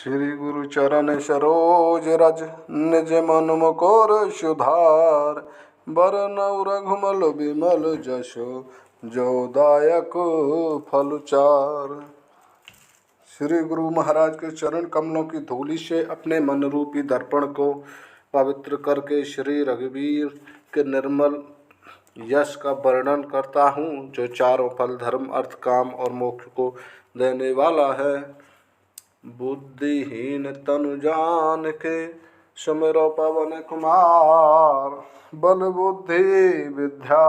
श्री गुरु चरण सरोज रज निज मन मुकुर सुधार। बरनउँ रघुमल बिमल जसो जो दायक फल चार। श्री गुरु महाराज के चरण कमलों की धूलि से अपने मन रूपी दर्पण को पवित्र करके श्री रघुवीर के निर्मल यश का वर्णन करता हूँ, जो चारों फल धर्म अर्थ काम और मोक्ष को देने वाला है। बुद्धिहीन तनु जान के सुमिरो पवन कुमार। बल बुद्धि विद्या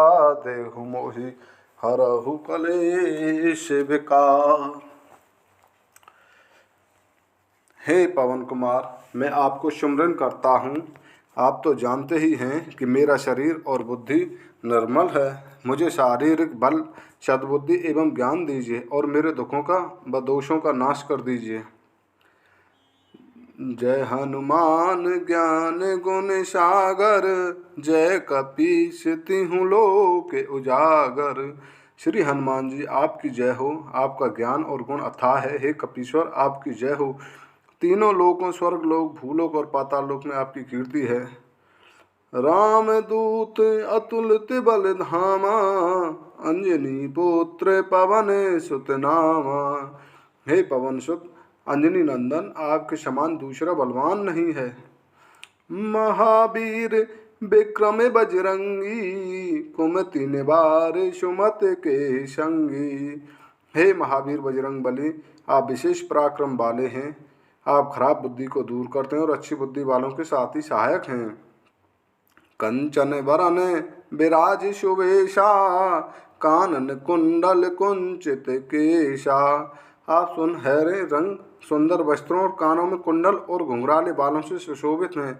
देहु मोहि हरहु कलेश विकार। हे पवन कुमार, मैं आपको सुमिरन करता हूँ। आप तो जानते ही हैं कि मेरा शरीर और बुद्धि निर्मल है। मुझे शारीरिक बल, सद्बुद्धि एवं ज्ञान दीजिए और मेरे दुखों का व दोषों का नाश कर दीजिए। जय हनुमान ज्ञान गुण सागर, जय कपीस तिहुँ लोक उजागर। श्री हनुमान जी, आपकी जय हो। आपका ज्ञान और गुण अथाह है। हे कपीश्वर, आपकी जय हो। तीनों लोकों, स्वर्ग लोक, भूलोक और पाताल लोक में आपकी कीर्ति है। राम दूत अतुलित बल धामा, अंजनी पुत्र पवन सुत नामा। हे पवन सुत अंजनी नंदन, आपके समान दूसरा बलवान नहीं है। महावीर विक्रम बजरंगी, कुमति निवार सुमत के संगी। हे महावीर बजरंग बली, आप विशेष पराक्रम वाले हैं। आप खराब बुद्धि को दूर करते हैं और अच्छी बुद्धि वालों के साथ ही सहायक हैं। कंचन वरन विराज सुवेशा, कानन कुंडल कुंचित केशा। आप सुनहरे रंग, सुंदर वस्त्रों और कानों में कुंडल और घुंघराले बालों से सुशोभित हैं।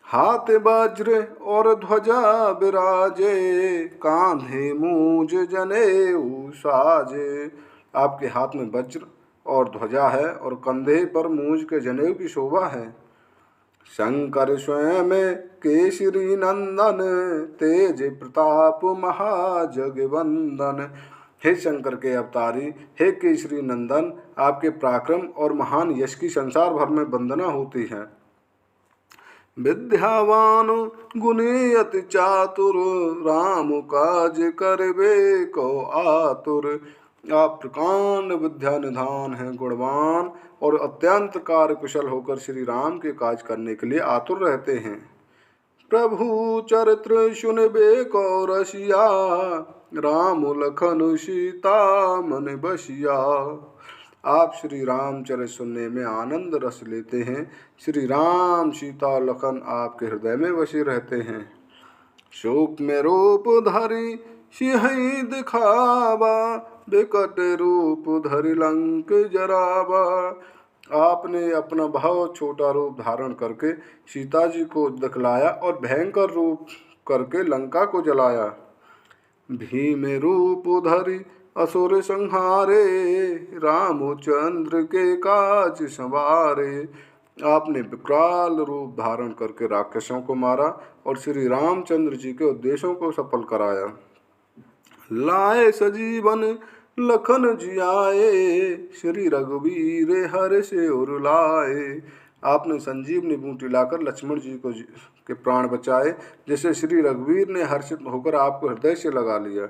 हाथ वज्र और ध्वजा विराजे, कांधे मूज जनेऊ साजे। आपके हाथ में वज्र और ध्वजा है और कंधे पर मूज के जनेऊ की शोभा है। शंकर स्वयं केसरी नंदन, तेज प्रताप महाजगवंदन। हे शंकर के अवतारी, हे केसरी नंदन, आपके पराक्रम और महान यश की संसार भर में वंदना होती है। विद्यावान गुणी अति चातुर, राम काज करबे को आतुर। आप प्रकांड विद्या निधान हैं, गुणवान और अत्यंत कार्य कुशल होकर श्री राम के काज करने के लिए आतुर रहते हैं। प्रभु चरित्र सुनबे को रसिया, राम लखन सीता मन बसिया। आप श्री रामचरित सुनने में आनंद रस लेते हैं। श्री राम, सीता, लखन आपके हृदय में बसे रहते हैं। शोक में रूप धरि सिंह दिखावा, विकट रूप धरि लंक जरावा। आपने अपना बहुत छोटा रूप धारण करके सीता जी को दिखलाया और भयंकर रूप करके लंका को जलाया। भीम रूप धरि असुर संहारे, रामचंद्र के काज संवारे। आपने विकराल रूप धारण करके राक्षसों को मारा और श्री रामचंद्र जी के उद्देश्यों को सफल कराया। लाए सजीवन लखन जियाए, श्री रघुवीर हर्ष उर लाए। आपने संजीवनी बूटी लाकर लक्ष्मण जी को के प्राण बचाए, जिसे श्री रघुवीर ने हर्षित होकर आपको हृदय से लगा लिया।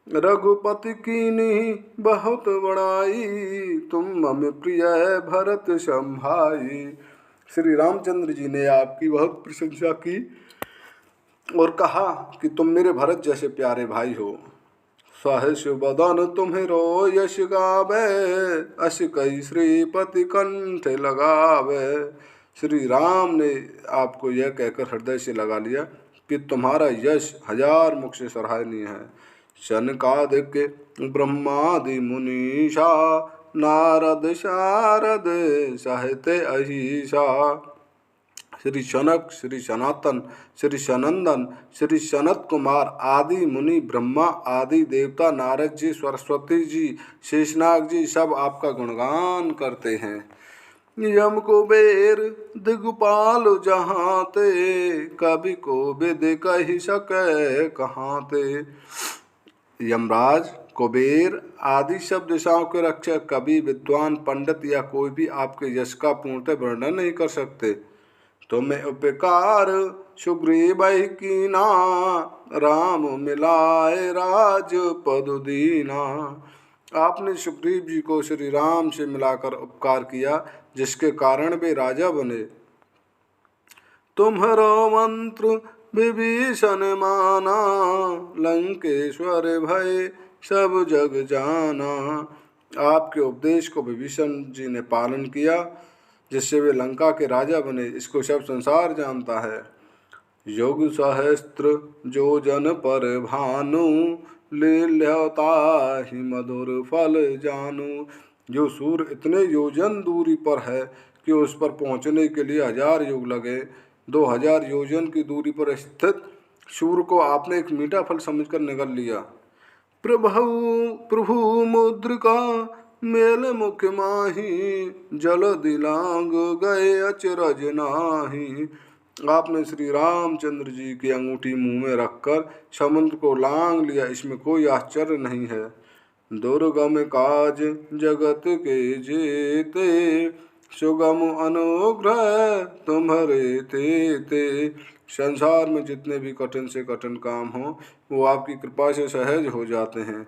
रघुपति कीन्ही बहुत बड़ाई, तुम मम प्रिय भरत संभाई। श्री रामचंद्र जी ने आपकी बहुत प्रशंसा की और कहा कि तुम मेरे भरत जैसे प्यारे भाई हो। सहस बदन तुम्हेरो यश गावे, अस कई श्रीपति कंठ लगावे। श्री राम ने आपको यह कहकर हृदय से लगा लिया कि तुम्हारा यश हजार मुख से सराहनीय है। सनकादिक ब्रह्मादि मुनीषा, नारद शारद सहित अहिषा। श्री शनक, श्री सनातन, श्री सनंदन, श्री सनत कुमार आदि मुनि, ब्रह्मा आदि देवता, नारद जी, सरस्वती जी, शेषनाग जी सब आपका गुणगान करते हैं। यम कुबेर दिगपाल जहाँ ते, कवि को विद कहि सके कहाँ ते। यमराज, कुबेर आदि सब दिशाओं के रक्षक कवि, विद्वान, पंडित या कोई भी आपके यश का पूर्णतः वर्णन नहीं कर सकते। तुम्हें उपकार सुग्रीव कीना, राम मिलाए राज पद दीना। आपने सुग्रीव जी को श्री राम से मिलाकर उपकार किया, जिसके कारण वे राजा बने। तुम्हारो मंत्र विभीषण माना, लंकेश्वर भय सब जग जाना। आपके उपदेश को विभीषण जी ने पालन किया, जिससे वे लंका के राजा बने। इसको सब संसार जानता है। युग सहस्त्र जो जन पर भानु, लील्यता ही मधुर फल जानू। जो सूर्य इतने योजन दूरी पर है कि उस पर पहुँचने के लिए 1000 युग लगे, 2000 योजन की दूरी पर स्थित सूर्य को आपने एक मीठा फल समझकर निगल लिया। प्रभु प्रभु मुद्रिका मेल मुख माही, जल दिलांग गए अचरज नाही। आपने श्री रामचंद्र जी की अंगूठी मुंह में रखकर समुद्र को लांग लिया, इसमें कोई आश्चर्य नहीं है। दुर्गम काज जगत के जेते, सुगम अनुग्रह तुम्हारे ते। संसार में जितने भी कठिन से कठिन काम हो, वो आपकी कृपा से सहज हो जाते हैं।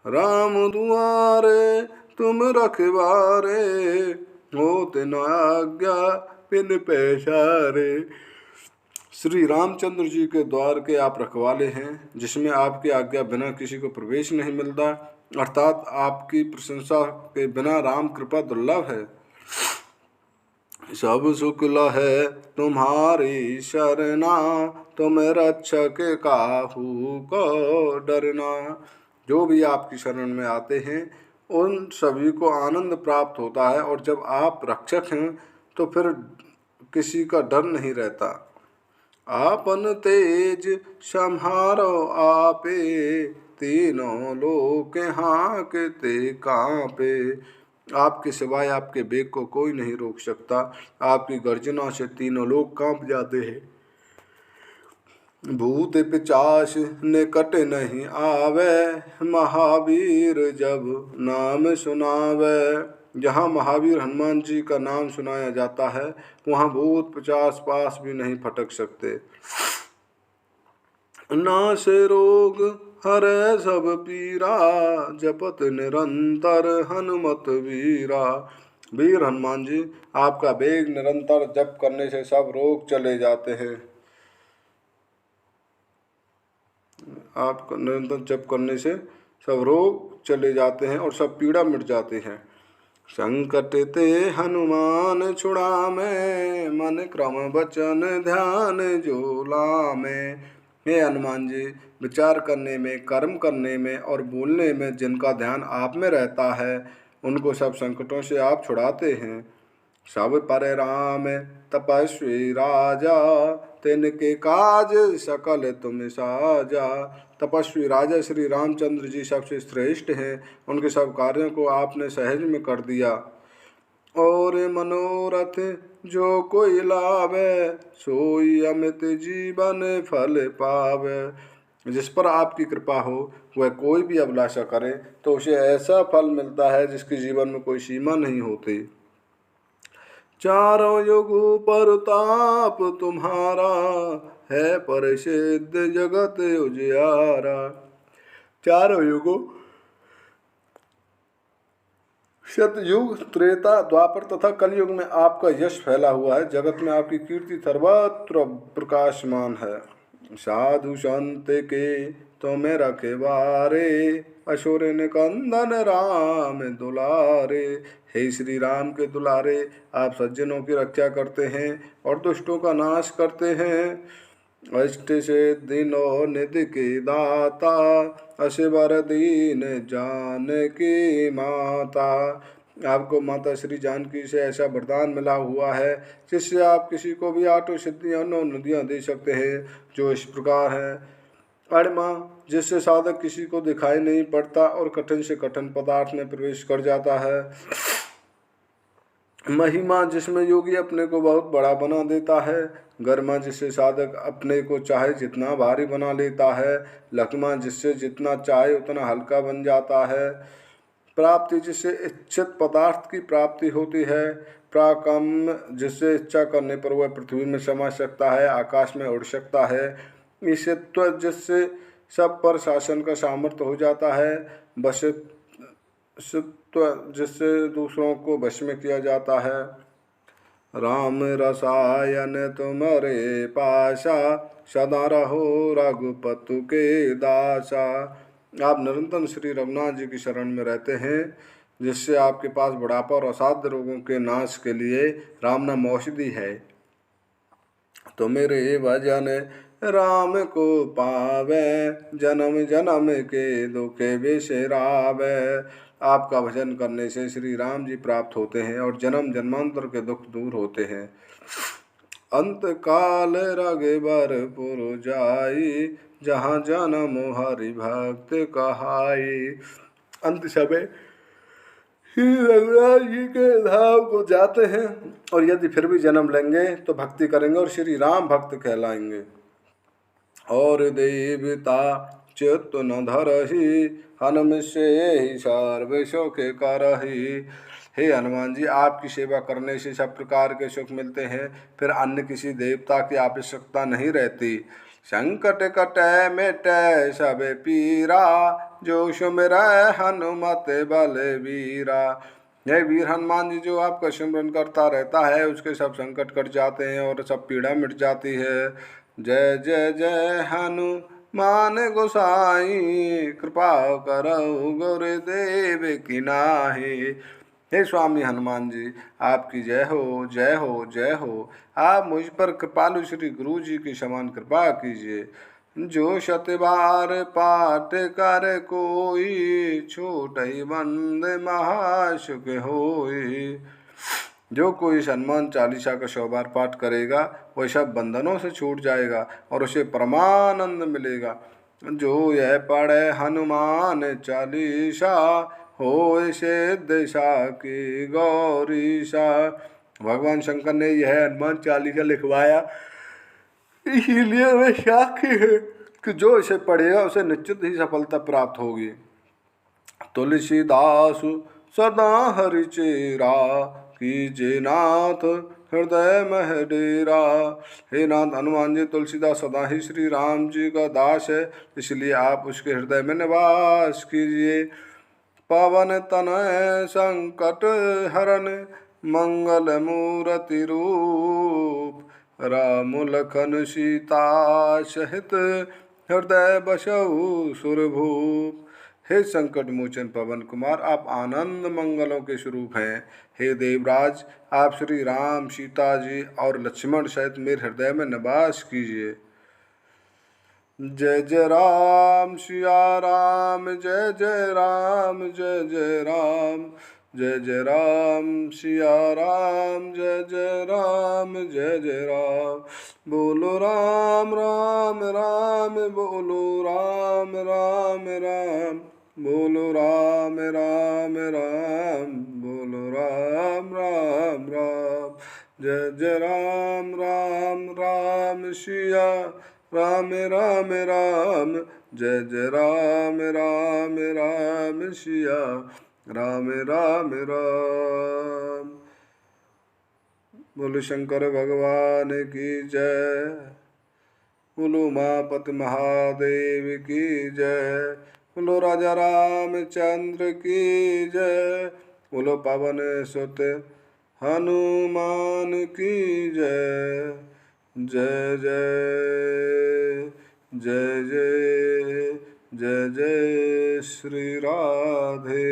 राम दुआरे तुम रखवारे, होते न आज्ञा बिन पैसारे। श्री रामचंद्र जी के द्वार के आप रखवाले हैं, जिसमें आपकी आज्ञा बिना किसी को प्रवेश नहीं मिलता, अर्थात आपकी प्रशंसा के बिना राम कृपा दुर्लभ है। सब शुक्ल है तुम्हारी शरणा, तुम रक्षक काहू को डरना। जो भी आपकी शरण में आते हैं, उन सभी को आनंद प्राप्त होता है, और जब आप रक्षक हैं तो फिर किसी का डर नहीं रहता। आपन तेज संहारो आपे, तीनों लोक हाँकते कांपे। आपके सिवाय आपके वेग को कोई नहीं रोक सकता। आपकी गर्जना से तीनों लोग कांप जाते हैं। भूत पिचास निकट नहीं आवे, महावीर जब नाम सुनावे। जहाँ महावीर हनुमान जी का नाम सुनाया जाता है, वहाँ भूत पिचास पास भी नहीं फटक सकते। नाश रोग हरे सब पीरा, जपत निरंतर हनुमत वीरा। वीर हनुमान जी, आपका वेग निरंतर जप करने से सब रोग चले जाते हैं। आपका निरंतर जप करने से सब रोग चले जाते हैं और सब पीड़ा मिट जाते हैं। संकट ते हनुमान छुड़ामे, मन क्रम वचन ध्यान जोला में। हे हनुमान जी, विचार करने में, कर्म करने में और बोलने में जिनका ध्यान आप में रहता है, उनको सब संकटों से आप छुड़ाते हैं। सब पर राम तपस्वी राजा, तिनके काज सकल तुम साजा। तपस्वी राजा श्री रामचंद्र जी सबसे श्रेष्ठ हैं, उनके सब कार्यों को आपने सहज में कर दिया। और मनोरथ जो कोई लावे, सोई अमित जीवन फल पावे। जिस पर आपकी कृपा हो, वह कोई भी अभिलाषा करे तो उसे ऐसा फल मिलता है जिसके जीवन में कोई सीमा नहीं होती। चारों युगों पर ताप तुम्हारा, है प्रसिद्ध जगत उजियारा। चारों युगों, सतयुग, त्रेता, द्वापर तथा कलयुग में आपका यश फैला हुआ है। जगत में आपकी कीर्ति सर्वत्र प्रकाशमान है। साधु संत के तुम्हें रखवारे, असुर निकंदन राम दुलारे। हे श्री राम के दुलारे, आप सज्जनों की रक्षा करते हैं और दुष्टों का नाश करते हैं। अष्ट से दिनों निधि की दाता, अशबर दीन जानकी माता। आपको माता श्री जानकी से ऐसा वरदान मिला हुआ है, जिससे आप किसी को भी 8 सिद्धियां 9 नदियाँ दे सकते हैं, जो इस प्रकार है। अणिमा, जिससे साधक किसी को दिखाई नहीं पड़ता और कठिन से कठिन पदार्थ में प्रवेश कर जाता है। महिमा, जिसमें योगी अपने को बहुत बड़ा बना देता है। गरिमा जिससे साधक अपने को चाहे जितना भारी बना लेता है, लक्ष्मा जिससे जितना चाहे उतना हल्का बन जाता है, प्राप्ति जिससे इच्छित पदार्थ की प्राप्ति होती है, प्राकम जिससे इच्छा करने पर वह पृथ्वी में समा सकता है, आकाश में उड़ सकता है, ईशत्व जिससे सब पर शासन का सामर्थ्य हो जाता है, वशित्व जिससे दूसरों को वश में किया जाता है। राम रसायन तुम्हारे पाशा, सदा रहो रघुपतु के दासा। आप निरंतर श्री रघुनाथ जी की शरण में रहते हैं, जिससे आपके पास बुढ़ापा और असाध्य रोगों के नाश के लिए राम नाम औषधि है। तो मेरे भजन राम को पावे, जन्म जन्म के दुख बिसरावे। आपका भजन करने से श्री राम जी प्राप्त होते हैं और जन्म जन्मांतर के दुख दूर होते हैं। अंत काल रघुबर पुर जाई, जहाँ जन्म हरि भक्त कहाई। अंत समय श्री रघुनाथ जी के धाम को जाते हैं, और यदि फिर भी जन्म लेंगे तो भक्ति करेंगे और श्री राम भक्त कहलाएंगे। और देवता चित्त न धरहि, हनुम से ही सर्व सुख करहि। हे हनुमान जी, आपकी सेवा करने से सब प्रकार के सुख मिलते हैं, फिर अन्य किसी देवता की आवश्यकता नहीं रहती। संकट कटै मिटै सब पीरा, जो सुमिरै हनुमत बलवीरा। हे वीर हनुमान जी, जो आपका सिमरन करता रहता है उसके सब संकट कट जाते हैं और सब पीड़ा मिट जाती है। जय जय जय हनुमान गोसाई, कृपा करौ गुरुदेव की नाहि। हे स्वामी हनुमान जी, आपकी जय हो जय हो जय हो। आप मुझ पर कृपालु श्री गुरु जी की समान कृपा कीजिए। जो शतबार पाठ कर कोई, छूटई बंद महासुख होई। जो कोई हनुमान चालीसा का 100 बार पाठ करेगा वह सब बंधनों से छूट जाएगा और उसे परमानंद मिलेगा। जो यह पढ़े हनुमान चालीसा, हो सिद्ध साकी गौरीसा। भगवान शंकर ने यह हनुमान चालीसा लिखवाया, इसीलिए वे साक्षी है कि जो इसे पढ़ेगा उसे निश्चित ही सफलता प्राप्त होगी। तुलसीदास सदा हरिचेरा, कीजे नाथ हृदय मह डेरा। हे नाथ हनुमान जी, तुलसीदास सदा ही श्री राम जी का दास है, इसलिए आप उसके हृदय में निवास कीजिए। पवन तनय संकट हरन, मंगल मूर्ति रूप। राम लखन सीता सहित, हृदय बसहु सुरभूप। हे संकट मोचन पवन कुमार, आप आनंद मंगलों के स्वरूप हैं। हे देवराज, आप श्री राम, सीता जी और लक्ष्मण सहित मेरे हृदय में निवास कीजिए। जय जय राम सिया राम, जय जय राम जय जय राम। जय जय राम सिया राम, जय जय राम जय जय राम। बोलो राम राम राम, बोलो राम राम राम। बोलो राम राम राम, बोलो राम राम राम। जय जय राम राम राम सिया राम राम राम। जय जय राम राम राम सिया राम राम राम। बोलो शंकर भगवान की जय। बोलो उमापति महादेव की जय। बोलो राजा रामचंद्र की जय। बोलो पवन सुत हनुमान की जय। जय जय जय जय जय जय श्री राधे।